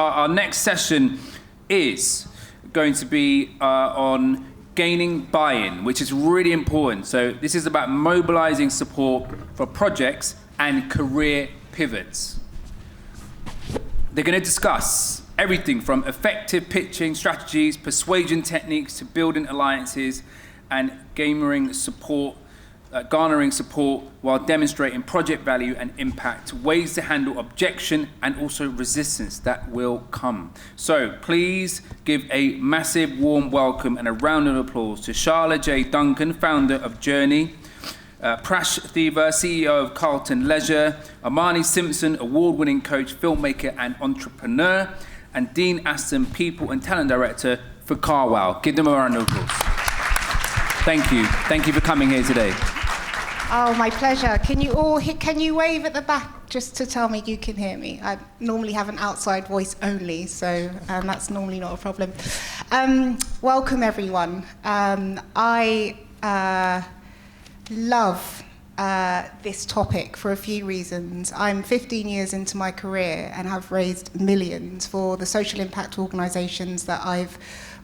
Our next session is going to be on gaining buy-in, which is really important. So this is about mobilising support for projects and career pivots. They're going to discuss everything from effective pitching strategies, persuasion techniques, to building alliances and garnering support while demonstrating project value and impact, ways to handle objection and also resistance that will come. So please give a massive warm welcome and a round of applause to Sharla-Jaye Duncan, founder of Journey, Prash Theva, CEO of Carlton Leisure, Amani Simpson, award-winning coach, filmmaker and entrepreneur, and Dean Aston, people and talent director for Carwow. Give them a round of applause. Thank you. Thank you for coming here today. Oh, my pleasure. Can you wave at the back just to tell me you can hear me? I normally have an outside voice only, so that's normally not a problem. Welcome, everyone. I love this topic for a few reasons. I'm 15 years into my career and have raised millions for the social impact organisations that I've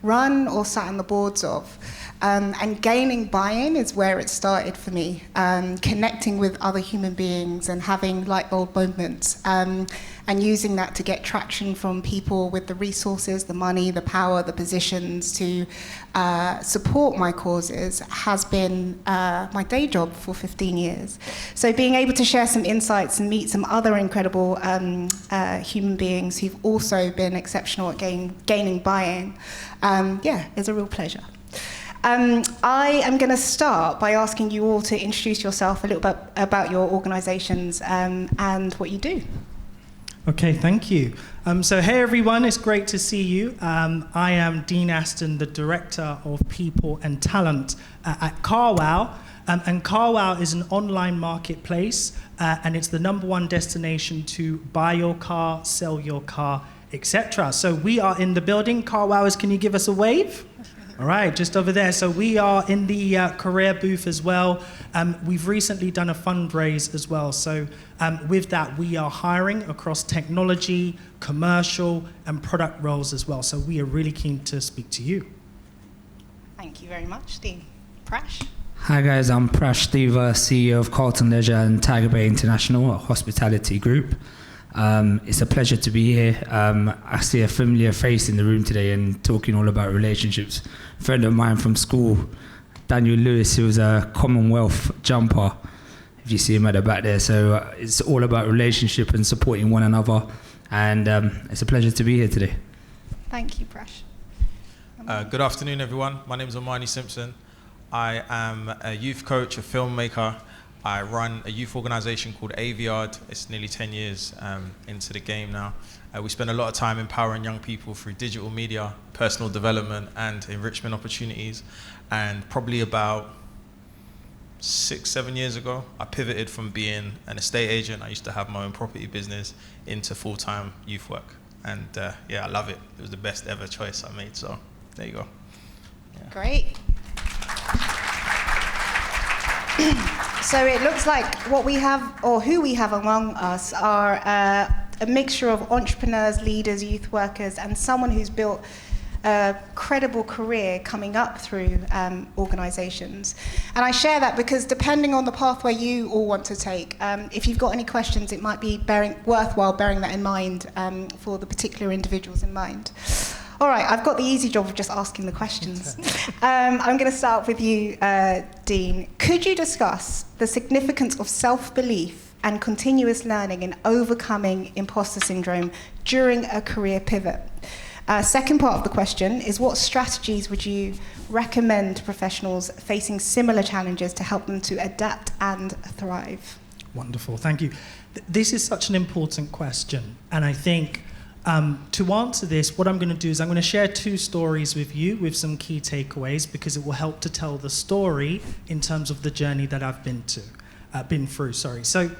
run or sat on the boards of. And gaining buy-in is where it started for me, connecting with other human beings and having light bulb moments, and using that to get traction from people with the resources, the money, the power, the positions to support my causes has been my day job for 15 years. So being able to share some insights and meet some other incredible human beings who've also been exceptional at gaining buy-in, is a real pleasure. I am going to start by asking you all to introduce yourself a little bit about your organisations and what you do. Okay, thank you. So hey everyone, it's great to see you. I am Dean Aston, the Director of People and Talent at Carwow. And Carwow is an online marketplace, and it's the #1 destination to buy your car, sell your car, etc. So we are in the building. Carwowers, can you give us a wave? All right, just over there. So we are in the career booth as well. We've recently done a fundraise as well. So with that, we are hiring across technology, commercial, and product roles as well. So we are really keen to speak to you. Thank you very much, Dean. Prash? Hi guys, I'm Prash Theva, CEO of Carlton Leisure and Tiger Bay International, a hospitality group. It's a pleasure to be here. I see a familiar face in the room today and talking all about relationships. A friend of mine from school, Daniel Lewis, who was a Commonwealth jumper, if you see him at the back there. So it's all about relationship and supporting one another. And it's a pleasure to be here today. Thank you, Prash. Good afternoon, everyone. My name is Amani Simpson. I am a youth coach, a filmmaker. I run a youth organisation called Aviard. It's nearly 10 years into the game now. We spend a lot of time empowering young people through digital media, personal development and enrichment opportunities. And probably about 6-7 years ago, I pivoted from being an estate agent, I used to have my own property business, into full-time youth work. And I love it. It was the best ever choice I made, so there you go. Yeah. Great. So it looks like what we have, or who we have among us, are a mixture of entrepreneurs, leaders, youth workers, and someone who's built a credible career coming up through organisations. And I share that because depending on the pathway you all want to take, if you've got any questions, it might be worthwhile bearing that in mind for the particular individuals in mind. All right, I've got the easy job of just asking the questions. I'm going to start with you, Dean. Could you discuss the significance of self-belief and continuous learning in overcoming imposter syndrome during a career pivot? Second part of the question is, what strategies would you recommend to professionals facing similar challenges to help them to adapt and thrive? Wonderful, thank you. This is such an important question, and I think to answer this, what I'm going to do is I'm going to share 2 stories with you with some key takeaways, because it will help to tell the story in terms of the journey that I've been through. So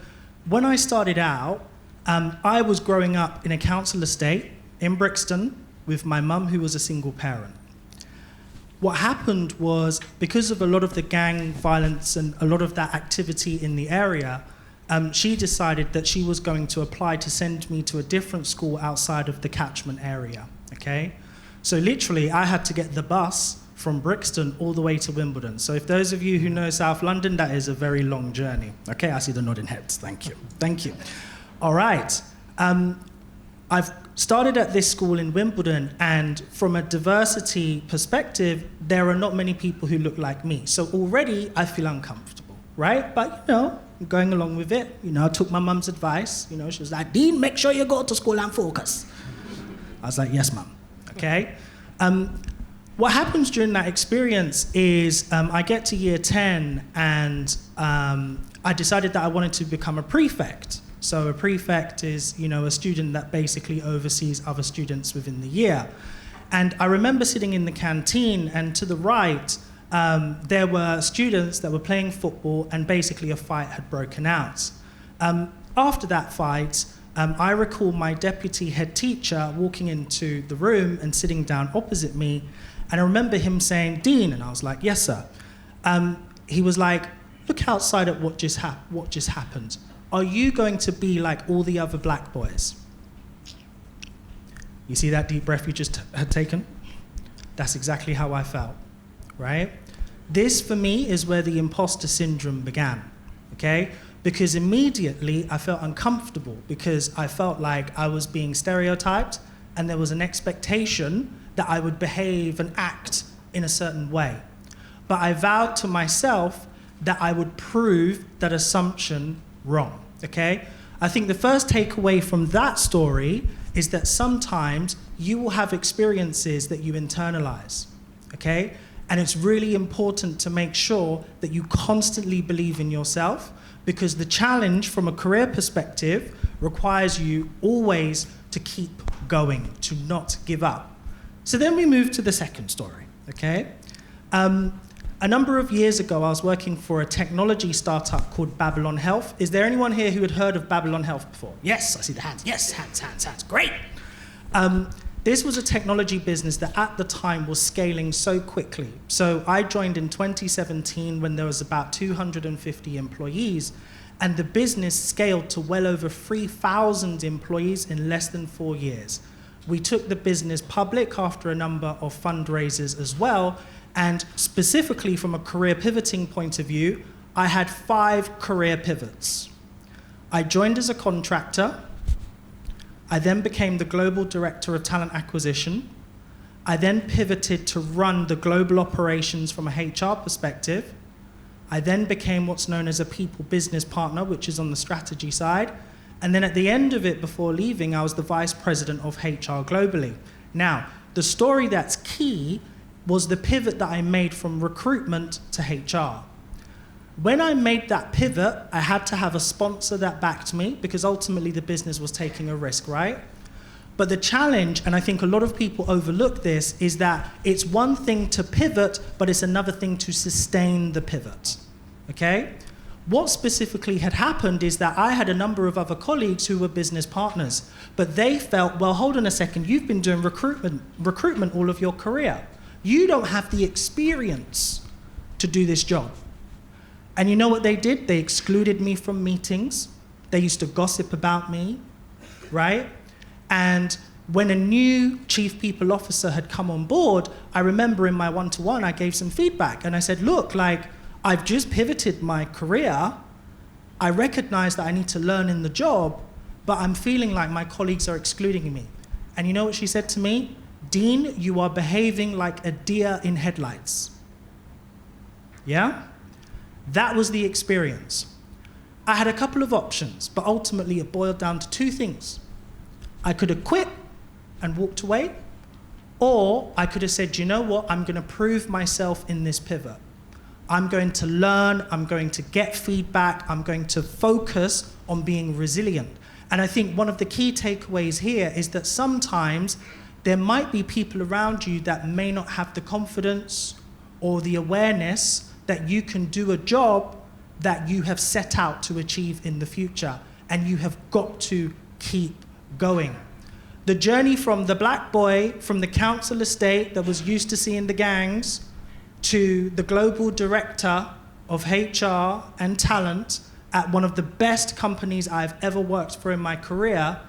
when I started out, I was growing up in a council estate in Brixton with my mum, who was a single parent. What happened was, because of a lot of the gang violence and a lot of that activity in the area, she decided that she was going to apply to send me to a different school outside of the catchment area, okay? So literally, I had to get the bus from Brixton all the way to Wimbledon. So if those of you who know South London, that is a very long journey. Okay, I see the nodding heads, thank you, thank you. All right, I've started at this school in Wimbledon, and from a diversity perspective, there are not many people who look like me. So already I feel uncomfortable, right? But you know, I'm going along with it. You know, I took my mum's advice. You know, she was like, Dean, make sure you go to school and focus. I was like, yes, mum, okay? What happens during that experience is I get to year 10 and I decided that I wanted to become a prefect. So a prefect is, you know, a student that basically oversees other students within the year. And I remember sitting in the canteen, and to the right, there were students that were playing football, and basically a fight had broken out. After that fight, I recall my deputy head teacher walking into the room and sitting down opposite me. And I remember him saying, Dean, and I was like, yes, sir. He was like, look outside at what just happened. Are you going to be like all the other black boys? You see that deep breath you just had taken? That's exactly how I felt, right? This, for me, is where the imposter syndrome began, okay? Because immediately I felt uncomfortable because I felt like I was being stereotyped and there was an expectation that I would behave and act in a certain way. But I vowed to myself that I would prove that assumption wrong, okay? I think the first takeaway from that story is that sometimes you will have experiences that you internalize, okay? And it's really important to make sure that you constantly believe in yourself, because the challenge from a career perspective requires you always to keep going, to not give up. So then we move to the second story, okay? A number of years ago, I was working for a technology startup called Babylon Health. Is there anyone here who had heard of Babylon Health before? Yes, I see the hands. Yes, hands, great. This was a technology business that at the time was scaling so quickly. So I joined in 2017 when there was about 250 employees, and the business scaled to well over 3,000 employees in less than 4 years. We took the business public after a number of fundraisers as well, and specifically from a career pivoting point of view, I had 5 career pivots. I joined as a contractor. I then became the global director of talent acquisition. I then pivoted to run the global operations from a HR perspective. I then became what's known as a people business partner, which is on the strategy side. And then at the end of it, before leaving, I was the vice president of HR globally. Now, the story that's key was the pivot that I made from recruitment to HR. When I made that pivot, I had to have a sponsor that backed me, because ultimately the business was taking a risk, right? But the challenge, and I think a lot of people overlook this, is that it's one thing to pivot, but it's another thing to sustain the pivot, okay? What specifically had happened is that I had a number of other colleagues who were business partners, but they felt, well, hold on a second, you've been doing recruitment all of your career. You don't have the experience to do this job. And you know what they did? They excluded me from meetings. They used to gossip about me, right? And when a new chief people officer had come on board, I remember in my one-to-one, I gave some feedback. And I said, look, like, I've just pivoted my career. I recognize that I need to learn in the job, but I'm feeling like my colleagues are excluding me. And you know what she said to me? Dean, you are behaving like a deer in headlights. Yeah? That was the experience. I had a couple of options, but ultimately it boiled down to 2 things. I could have quit and walked away, or I could have said, you know what, I'm going to prove myself in this pivot. I'm going to learn, I'm going to get feedback, I'm going to focus on being resilient. And I think one of the key takeaways here is that sometimes there might be people around you that may not have the confidence or the awareness that you can do a job that you have set out to achieve in the future, and you have got to keep going. The journey from the black boy from the council estate that was used to seeing the gangs to the global director of HR and talent at one of the best companies I've ever worked for in my career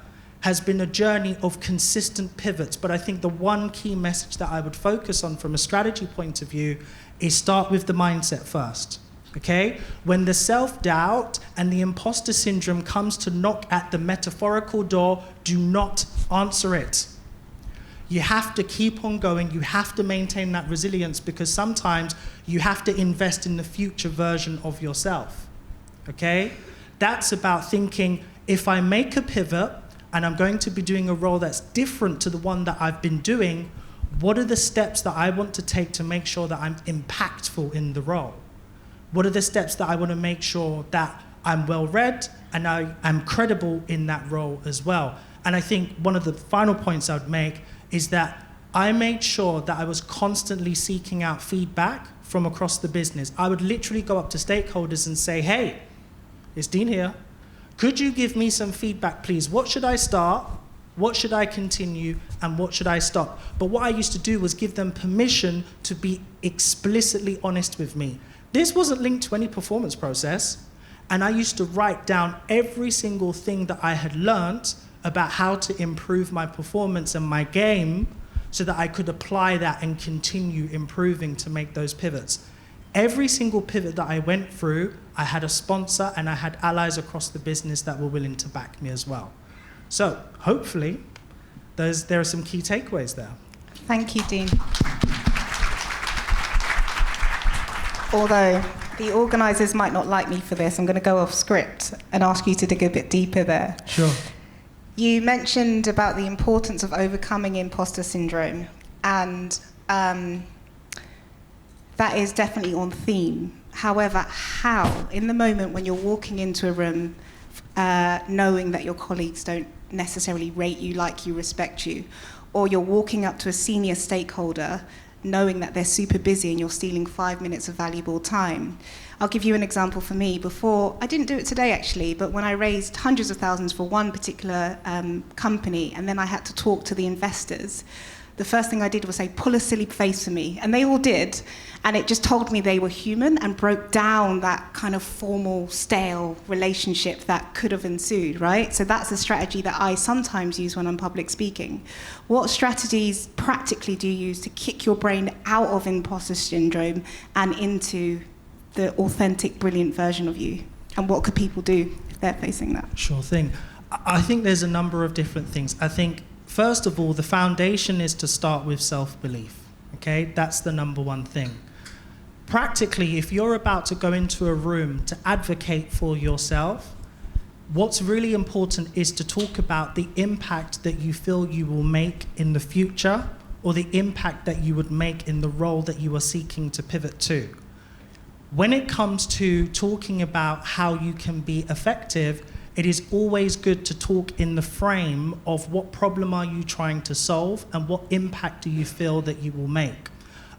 has been a journey of consistent pivots. But I think the one key message that I would focus on from a strategy point of view is start with the mindset first, okay? When the self-doubt and the imposter syndrome comes to knock at the metaphorical door, do not answer it. You have to keep on going. You have to maintain that resilience, because sometimes you have to invest in the future version of yourself, okay? That's about thinking, if I make a pivot and I'm going to be doing a role that's different to the one that I've been doing, what are the steps that I want to take to make sure that I'm impactful in the role? What are the steps that I want to make sure that I'm well-read and I am credible in that role as well? And I think one of the final points I would make is that I made sure that I was constantly seeking out feedback from across the business. I would literally go up to stakeholders and say, hey, it's Dean here. Could you give me some feedback, please? What should I start? What should I continue? And what should I stop? But what I used to do was give them permission to be explicitly honest with me. This wasn't linked to any performance process. And I used to write down every single thing that I had learned about how to improve my performance and my game so that I could apply that and continue improving to make those pivots. Every single pivot that I went through, I had a sponsor and I had allies across the business that were willing to back me as well. So hopefully there are some key takeaways there. Thank you, Dean. Although the organisers might not like me for this, I'm going to go off script and ask you to dig a bit deeper there. Sure. You mentioned about the importance of overcoming imposter syndrome, and that is definitely on theme. However, how, in the moment when you're walking into a room, knowing that your colleagues don't necessarily rate you, like you, respect you, or you're walking up to a senior stakeholder knowing that they're super busy and you're stealing 5 minutes of valuable time. I'll give you an example for me. Before, I didn't do it today actually, but when I raised hundreds of thousands for one particular company, and then I had to talk to the investors, the first thing I did was say, pull a silly face for me. And they all did. And it just told me they were human and broke down that kind of formal, stale relationship that could have ensued, right? So that's a strategy that I sometimes use when I'm public speaking. What strategies practically do you use to kick your brain out of imposter syndrome and into the authentic, brilliant version of you? And what could people do if they're facing that? Sure thing. I think there's a number of different things. I think, first of all, the foundation is to start with self-belief, okay? That's the number one thing. Practically, if you're about to go into a room to advocate for yourself, what's really important is to talk about the impact that you feel you will make in the future, or the impact that you would make in the role that you are seeking to pivot to. When it comes to talking about how you can be effective, it is always good to talk in the frame of what problem are you trying to solve and what impact do you feel that you will make.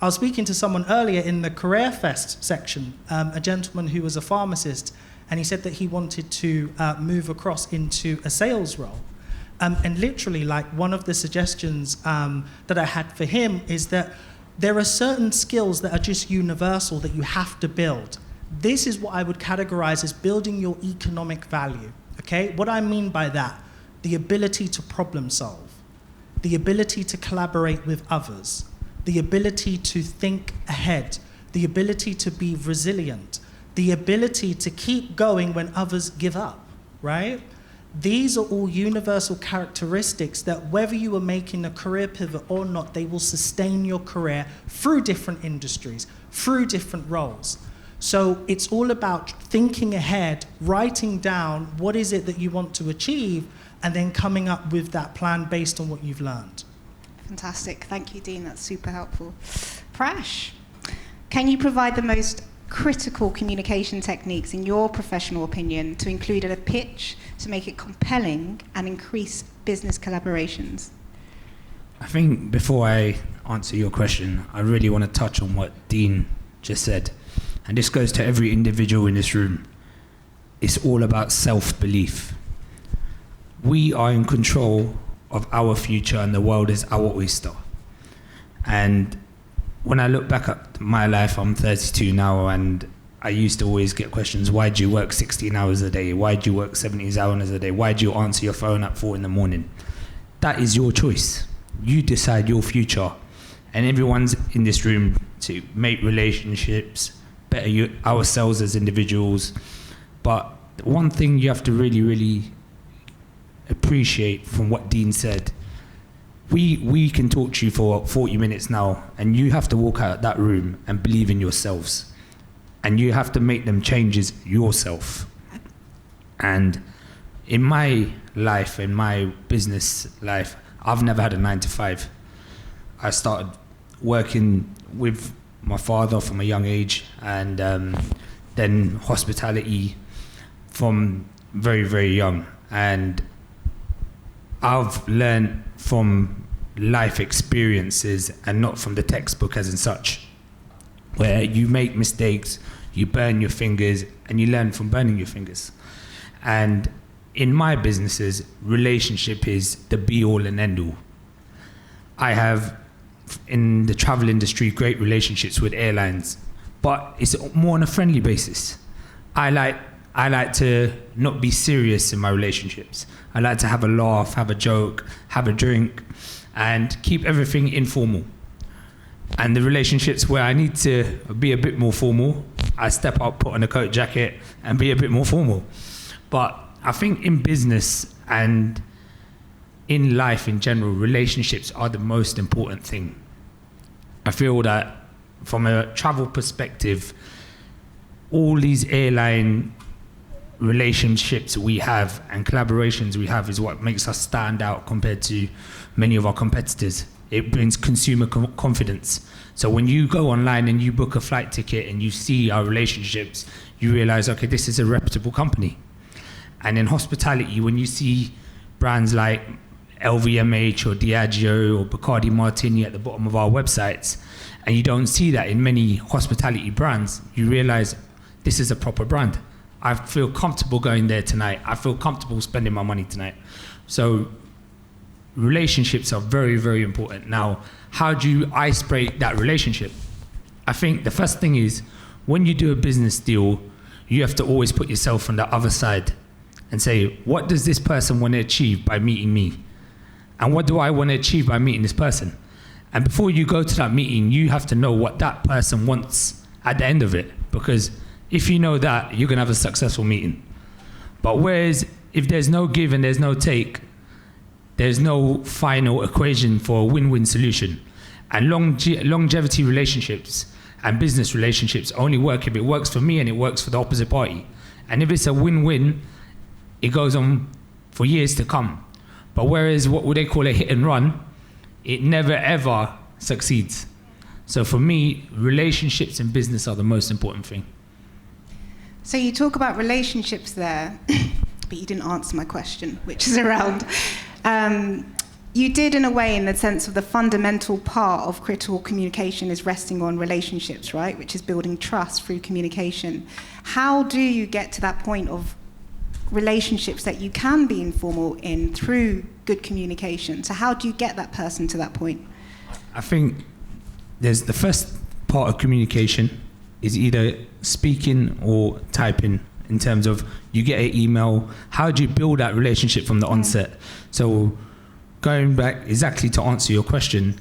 I was speaking to someone earlier in the Career Fest section, a gentleman who was a pharmacist, and he said that he wanted to move across into a sales role. And literally, like, one of the suggestions that I had for him is that there are certain skills that are just universal that you have to build. This is what I would categorize as building your economic value, okay? What I mean by that, the ability to problem solve, the ability to collaborate with others, the ability to think ahead, the ability to be resilient, the ability to keep going when others give up, right? These are all universal characteristics that whether you are making a career pivot or not, they will sustain your career through different industries, through different roles. So it's all about thinking ahead, writing down what is it that you want to achieve, and then coming up with that plan based on what you've learned. Fantastic. Thank you, Dean. That's super helpful. Prash, can you provide the most critical communication techniques, in your professional opinion, to include at a pitch to make it compelling and increase business collaborations? I think before I answer your question, I really want to touch on what Dean just said. And this goes to every individual in this room. It's all about self-belief. We are in control of our future, and the world is our oyster. And when I look back at my life, I'm 32 now, and I used to always get questions, why do you work 16 hours a day? Why do you work 70 hours a day? Why do you answer your phone at 4 a.m? That is your choice. You decide your future. And everyone's in this room to make relationships, better ourselves as individuals. But one thing you have to really, really appreciate from what Dean said, we can talk to you for 40 minutes now, and you have to walk out of that room and believe in yourselves. And you have to make them changes yourself. And in my life, in my business life, I've never had a 9 to 5. I started working with my father from a young age, and then hospitality from very, very young. And I've learned from life experiences and not from the textbook as in such, where you make mistakes, you burn your fingers, and you learn from burning your fingers. And in my businesses, relationship is the be-all and end-all. I have, in the travel industry, great relationships with airlines, but it's more on a friendly basis. I like to not be serious in my relationships. I like to have a laugh, have a joke, have a drink, and keep everything informal. And the relationships where I need to be a bit more formal, I step up, put on a coat jacket, and be a bit more formal. But I think in business and in life in general, relationships are the most important thing. I feel that from a travel perspective, all these airline relationships we have and collaborations we have is what makes us stand out compared to many of our competitors. It brings consumer confidence. So when you go online and you book a flight ticket and you see our relationships, you realize, okay, this is a reputable company. And in hospitality, when you see brands like LVMH or Diageo or Bacardi Martini at the bottom of our websites, and you don't see that in many hospitality brands, you realize this is a proper brand. I feel comfortable going there tonight. I feel comfortable spending my money tonight. So relationships are very, very important. Now, how do you ice break that relationship? I think the first thing is, when you do a business deal, you have to always put yourself on the other side and say, what does this person want to achieve by meeting me? And what do I want to achieve by meeting this person? And before you go to that meeting, you have to know what that person wants at the end of it. Because if you know that, you're going to have a successful meeting. But whereas if there's no give and there's no take, there's no final equation for a win-win solution. And longevity relationships and business relationships only work if it works for me and it works for the opposite party. And if it's a win-win, it goes on for years to come. But whereas what would they call a hit and run, it never ever succeeds. So for me, relationships in business are the most important thing. So you talk about relationships there, but you didn't answer my question, which is around, you did in a way in the sense of the fundamental part of critical communication is resting on relationships, right? Which is building trust through communication. How do you get to that point of relationships that you can be informal in through good communication? So how do you get that person to that point? I think there's the first part of communication is either speaking or typing, in terms of you get an email, how do you build that relationship from the onset? So going back exactly to answer your question,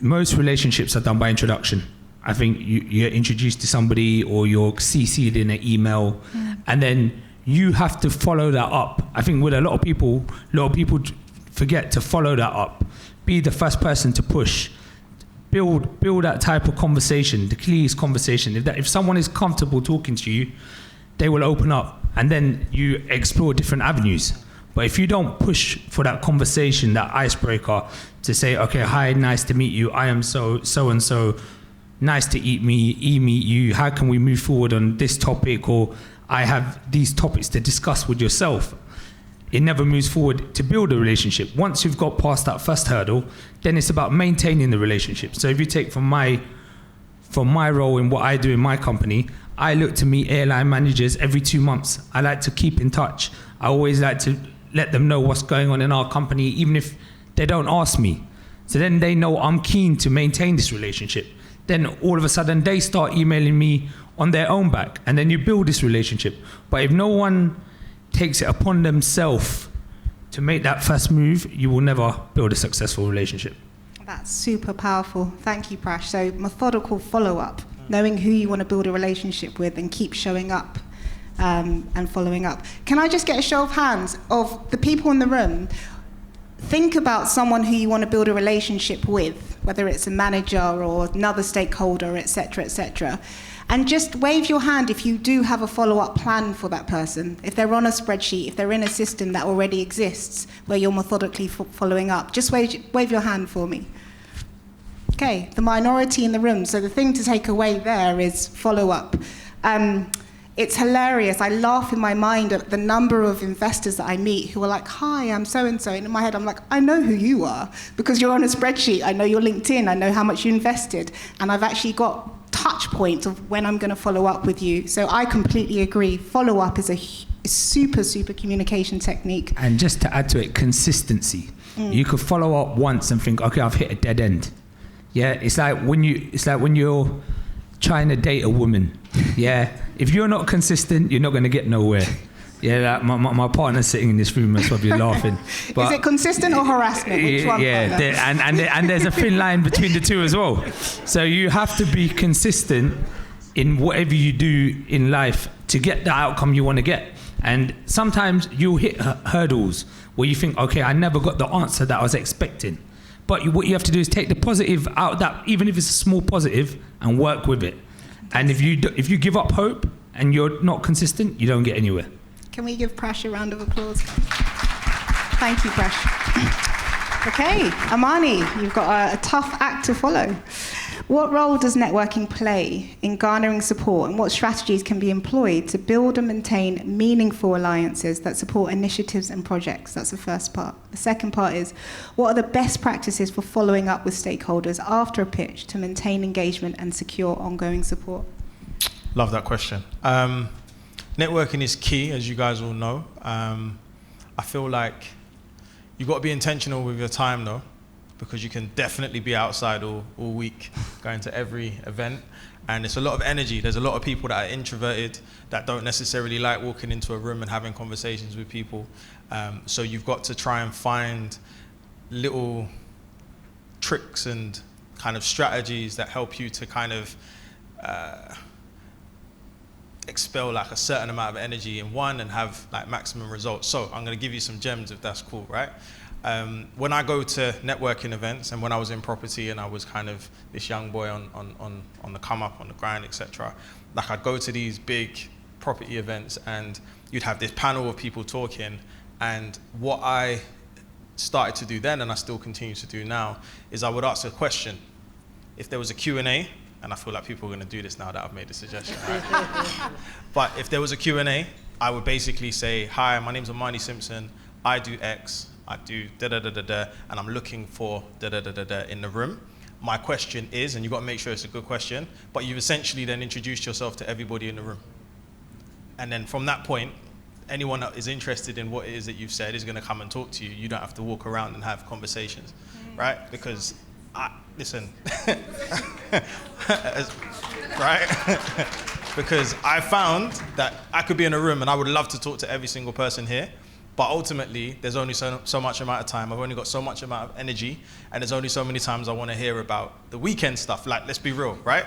most relationships are done by introduction. I think you're introduced to somebody or you're CC'd in an email, and then you have to follow that up. I think with a lot of people forget to follow that up. Be the first person to push. Build that type of conversation, the clearest conversation. If someone is comfortable talking to you, they will open up, and then you explore different avenues. But if you don't push for that conversation, that icebreaker, to say, okay, hi, nice to meet you, I am so-and-so, nice to meet you, how can we move forward on this topic, or I have these topics to discuss with yourself. It never moves forward to build a relationship. Once you've got past that first hurdle, then it's about maintaining the relationship. So if you take from my role in what I do in my company, I look to meet airline managers every 2 months. I like to keep in touch. I always like to let them know what's going on in our company, even if they don't ask me. So then they know I'm keen to maintain this relationship. then all of a sudden they start emailing me on their own back, and then you build this relationship. But if no one takes it upon themselves to make that first move, you will never build a successful relationship. That's super powerful. Thank you, Prash. So methodical follow-up, knowing who you want to build a relationship with and keep showing up and following up. Can I just get a show of hands of the people in the room? Think about someone who you want to build a relationship with, whether it's a manager or another stakeholder, et cetera, and just wave your hand if you do have a follow-up plan for that person. If they're on a spreadsheet, if they're in a system that already exists where you're methodically following up, just wave your hand for me. Okay, the minority in the room. So the thing to take away there is follow-up. It's hilarious. I laugh in my mind at the number of investors that I meet who are like, hi, I'm so-and-so. And in my head, I'm like, I know who you are because you're on a spreadsheet. I know your LinkedIn. I know how much you invested. And I've actually got touch points of when I'm going to follow up with you. So I completely agree. Follow-up is a super, super communication technique. And just to add to it, consistency. You could follow up once and think, okay, I've hit a dead end. Yeah, it's like when you're trying to date a woman. Yeah, if you're not consistent, you're not going to get nowhere. Yeah, like my partner's sitting in this room, that's probably laughing. But is it consistent or harassment? Which one? Yeah, and there's a thin line between the two as well. So you have to be consistent in whatever you do in life to get the outcome you want to get. And sometimes you'll hit hurdles where you think, okay, I never got the answer that I was expecting. But what you have to do is take the positive out of that, even if it's a small positive, and work with it. And if you give up hope and you're not consistent, you don't get anywhere. Can we give Prash a round of applause? Thank you, Prash. Okay, Amani, you've got a tough act to follow. What role does networking play in garnering support, and what strategies can be employed to build and maintain meaningful alliances that support initiatives and projects? That's the first part. The second part is, what are the best practices for following up with stakeholders after a pitch to maintain engagement and secure ongoing support? Love that question. Networking is key, as you guys all know. I feel like you've got to be intentional with your time, though, because you can definitely be outside all week, going to every event. And it's a lot of energy. There's a lot of people that are introverted, that don't necessarily like walking into a room and having conversations with people. So you've got to try and find little tricks and kind of strategies that help you to kind of expel like a certain amount of energy in one and have like maximum results. So I'm going to give you some gems if that's cool, right? When I go to networking events, and when I was in property and I was kind of this young boy on the come up, on the grind, etc., like I'd go to these big property events and you'd have this panel of people talking, and what I started to do then, and I still continue to do now, is I would ask a question. If there was a Q&A, and I feel like people are going to do this now that I've made the suggestion, right? But if there was a Q&A, I would basically say, hi, my name's Amani Simpson, I do X, I do da-da-da-da-da, and I'm looking for da-da-da-da-da in the room. My question is, and you've got to make sure it's a good question, but you've essentially then introduced yourself to everybody in the room. And then from that point, anyone that is interested in what it is that you've said is going to come and talk to you. You don't have to walk around and have conversations, right? Because, listen, right? Because I found that I could be in a room and I would love to talk to every single person here, but ultimately, there's only so much amount of time. I've only got so much amount of energy, and there's only so many times I want to hear about the weekend stuff. Like, let's be real, right?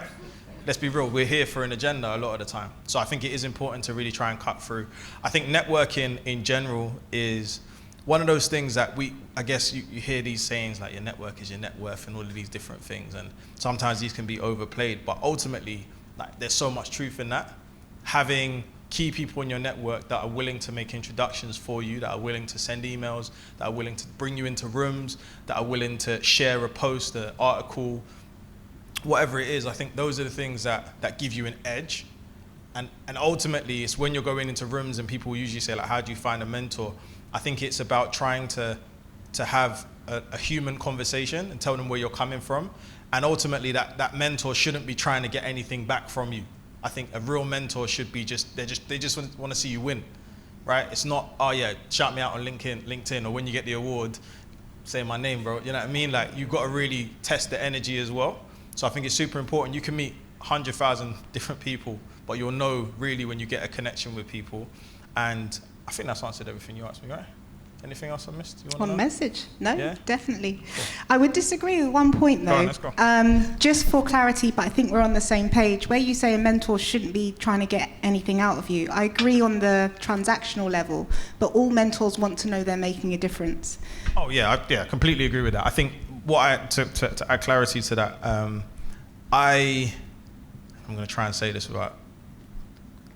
Let's be real. We're here for an agenda a lot of the time. So I think it is important to really try and cut through. I think networking in general is one of those things that I guess you hear these sayings like your network is your net worth and all of these different things. And sometimes these can be overplayed, but ultimately, like, there's so much truth in that. Having key people in your network that are willing to make introductions for you, that are willing to send emails, that are willing to bring you into rooms, that are willing to share a post, an article, whatever it is. I think those are the things that give you an edge. And ultimately, it's when you're going into rooms and people usually say, like, how do you find a mentor? I think it's about trying to have a human conversation and tell them where you're coming from. And ultimately, that mentor shouldn't be trying to get anything back from you. I think a real mentor should be they just want to see you win, right? It's not, oh yeah, shout me out on LinkedIn, or when you get the award, say my name, bro. You know what I mean? Like, you've got to really test the energy as well. So I think it's super important. You can meet 100,000 different people, but you'll know really when you get a connection with people. And I think that's answered everything you asked me, right? Anything else I missed? On message? No, yeah? Definitely. Cool. I would disagree with one point, though. Go on, let's go. Just for clarity, but I think we're on the same page. Where you say a mentor shouldn't be trying to get anything out of you, I agree on the transactional level, but all mentors want to know they're making a difference. Oh, yeah, I completely agree with that. I think to add clarity to that, I'm going to try and say this without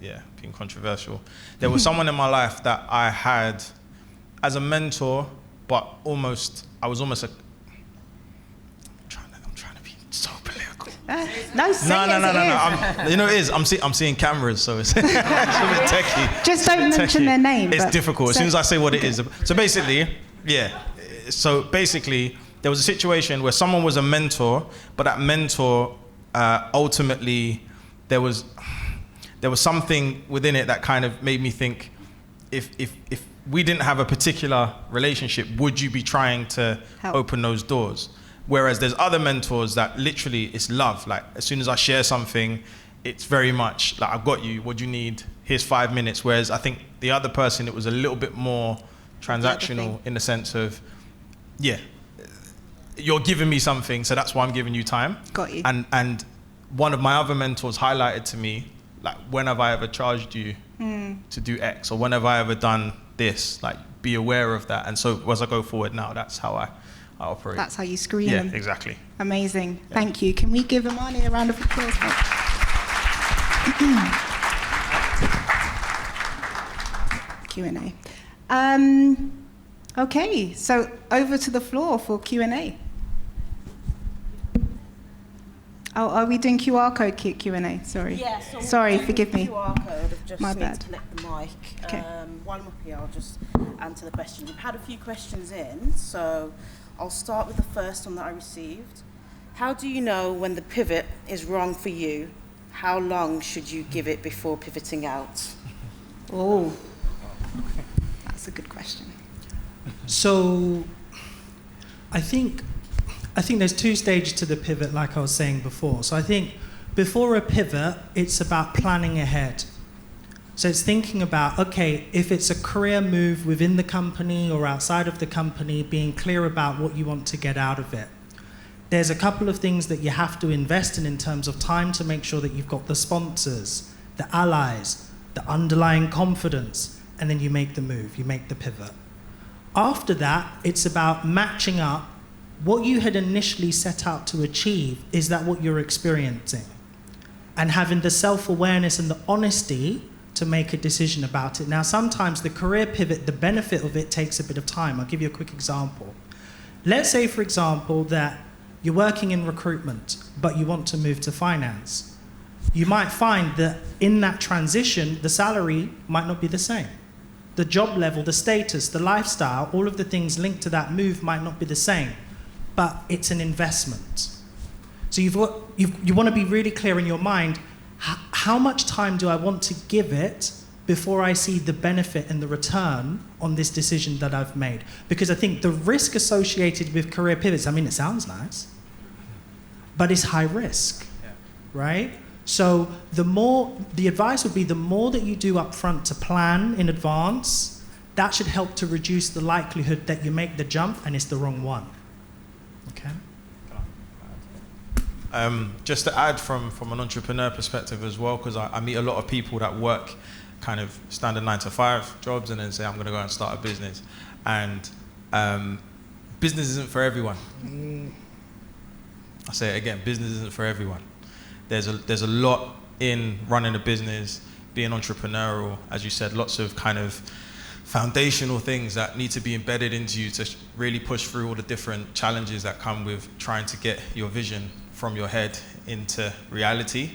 being controversial. There was someone in my life that I had as a mentor, but I was almost I'm trying to be so political. No. You know it is. I'm seeing cameras, so it's, it's a bit techie. Just don't mention their name. It's difficult. As soon as I say what it is. So basically, there was a situation where someone was a mentor, but that mentor ultimately there was something within it that kind of made me think, if we didn't have a particular relationship, would you be trying to open those doors? Whereas there's other mentors that literally it's love. Like as soon as I share something, it's very much like, I've got you, what do you need? Here's 5 minutes. Whereas I think the other person, it was a little bit more transactional in the sense of, you're giving me something, so that's why I'm giving you time. Got you. And one of my other mentors highlighted to me, like, when have I ever charged you to do X? Or when have I ever done this? Like, be aware of that. And so as I go forward now, that's how I operate. That's how you screen them. Yeah, exactly. Amazing. Yeah. Thank you. Can we give Amani a round of applause? Q&A. Okay, so over to the floor for Q&A. Oh, are we doing QR code Q&A? Sorry. Yeah, so sorry, forgive me. QR code. I've just My need bad. to connect the mic. Okay. While I'm up here, I'll just answer the question. We've had a few questions in, so I'll start with the first one that I received. How do you know when the pivot is wrong for you? How long should you give it before pivoting out? Oh, that's a good question. So, I think there's 2 stages to the pivot, like I was saying before. So I think before a pivot, it's about planning ahead. So it's thinking about, okay, if it's a career move within the company or outside of the company, being clear about what you want to get out of it. There's a couple of things that you have to invest in terms of time to make sure that you've got the sponsors, the allies, the underlying confidence, and then you make the move, you make the pivot. After that, it's about matching up what you had initially set out to achieve. Is that what you're experiencing? And having the self-awareness and the honesty to make a decision about it. Now, sometimes the career pivot, the benefit of it takes a bit of time. I'll give you a quick example. Let's say, for example, that you're working in recruitment, but you want to move to finance. You might find that in that transition, the salary might not be the same. The job level, the status, the lifestyle, all of the things linked to that move might not be the same, but it's an investment. So you want to be really clear in your mind, how much time do I want to give it before I see the benefit and the return on this decision that I've made? Because I think the risk associated with career pivots, I mean, it sounds nice, but it's high risk, right? So the advice would be the more that you do up front to plan in advance, that should help to reduce the likelihood that you make the jump and it's the wrong one. Okay? Just to add from an entrepreneur perspective as well, because I meet a lot of people that work kind of standard 9-to-5 jobs and then say, I'm going to go and start a business. And business isn't for everyone. I'll say it again, business isn't for everyone. There's a lot in running a business, being entrepreneurial, as you said, lots of kind of foundational things that need to be embedded into you to really push through all the different challenges that come with trying to get your vision from your head into reality.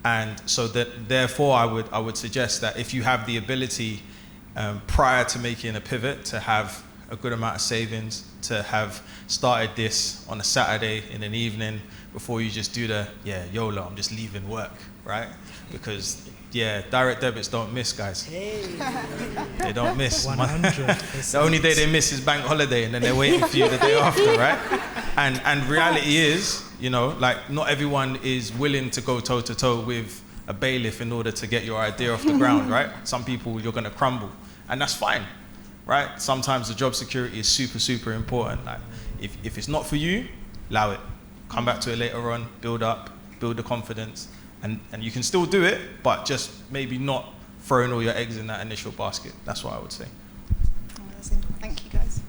And so that therefore I would suggest that if you have the ability prior to making a pivot to have a good amount of savings, to have started this on a Saturday in an evening before you just do the, YOLO, I'm just leaving work, right? Because, direct debits don't miss, guys. Hey. They don't miss. 100%. The only day they miss is bank holiday, and then they're waiting for you the day after, right? And reality is, you know, like not everyone is willing to go toe to toe with a bailiff in order to get your idea off the ground, right? Some people you're gonna crumble, and that's fine, right? Sometimes the job security is super, super important. Like, if it's not for you, allow it. Come back to it later on, build the confidence, and you can still do it, but just maybe not throwing all your eggs in that initial basket. That's what I would say. Amazing. Thank you, guys.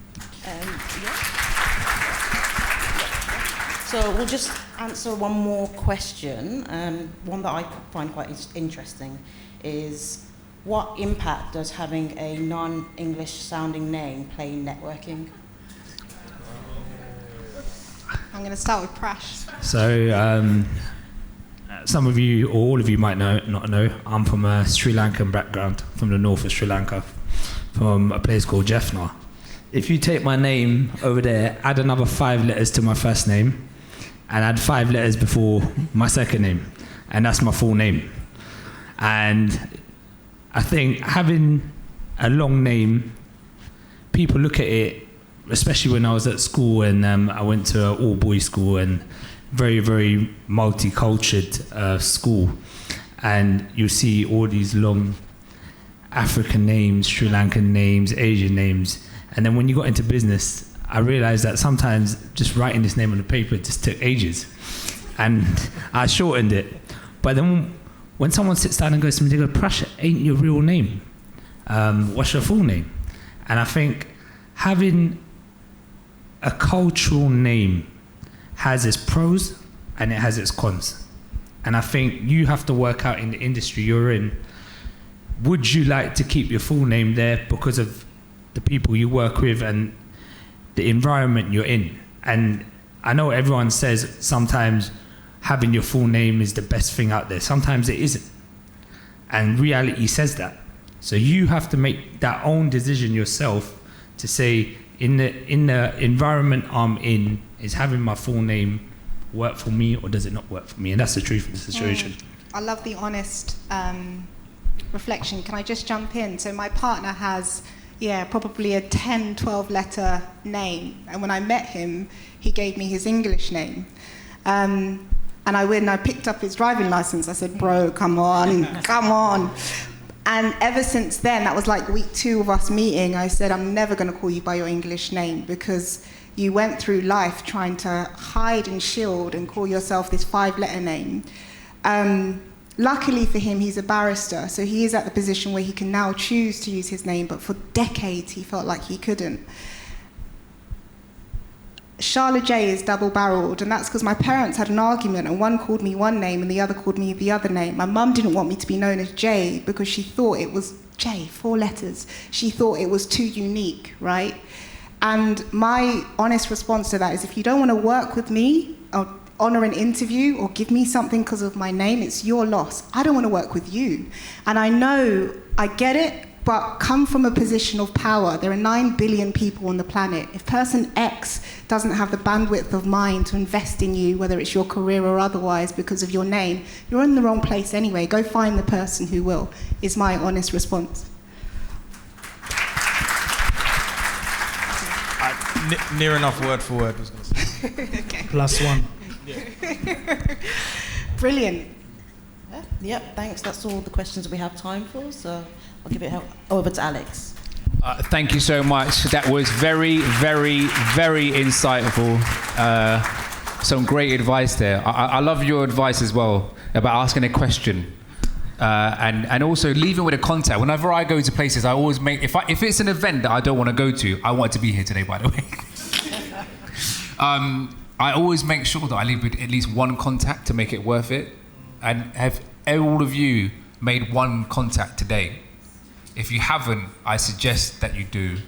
So we'll just answer one more question. One that I find quite interesting is, what impact does having a non-English sounding name play in networking? I'm going to start with Prash. So, some of you, or all of you might not know, I'm from a Sri Lankan background, from the north of Sri Lanka, from a place called Jaffna. If you take my name over there, add another 5 letters to my first name, and add 5 letters before my second name, and that's my full name. And I think having a long name, people look at it, especially when I was at school, and I went to an all-boys school, and very, very multicultural school, and you see all these long African names, Sri Lankan names, Asian names, and then when you got into business, I realized that sometimes just writing this name on the paper just took ages, and I shortened it. But then when someone sits down and goes to me, they go, "Prash ain't your real name. What's your full name?" And I think having a cultural name has its pros and it has its cons. And I think you have to work out in the industry you're in, would you like to keep your full name there because of the people you work with and the environment you're in? And I know everyone says sometimes having your full name is the best thing out there. Sometimes it isn't. And reality says that. So you have to make that own decision yourself to say, in the environment I'm in, is having my full name work for me or does it not work for me? And that's the truth of the situation. I love the honest reflection. Can I just jump in? So my partner has, probably a 10, 12 letter name. And when I met him, he gave me his English name. And when I picked up his driving license, I said, "Bro, come on, come on." And ever since then, that was like week 2 of us meeting, I said, "I'm never going to call you by your English name because you went through life trying to hide and shield and call yourself this 5-letter name." Luckily for him, he's a barrister, so he is at the position where he can now choose to use his name, but for decades he felt like he couldn't. Sharla-Jaye is double-barreled, and that's because my parents had an argument, and one called me one name and the other called me the other name. My mum didn't want me to be known as Jay because she thought it was J, 4 letters. She thought it was too unique, right? And my honest response to that is, if you don't want to work with me or honor an interview or give me something because of my name, it's your loss. I don't want to work with you. And I know, I get it, but come from a position of power. There are 9 billion people on the planet. If person X doesn't have the bandwidth of mind to invest in you, whether it's your career or otherwise because of your name, you're in the wrong place anyway. Go find the person who will, is my honest response. Near enough word for word, was going to say. Okay. +1. Brilliant. Yep, thanks. That's all the questions we have time for, so I'll give it over to Alex. Thank you so much. That was very, very, very insightful. Some great advice there. I love your advice as well about asking a question. And also leaving with a contact. Whenever I go to places, I always make, if it's an event that I don't want to go to, I want to be here today, by the way. I always make sure that I leave with at least one contact to make it worth it. And have all of you made one contact today? If you haven't, I suggest that you do.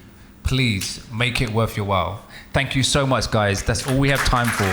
Please make it worth your while. Thank you so much, guys. That's all we have time for.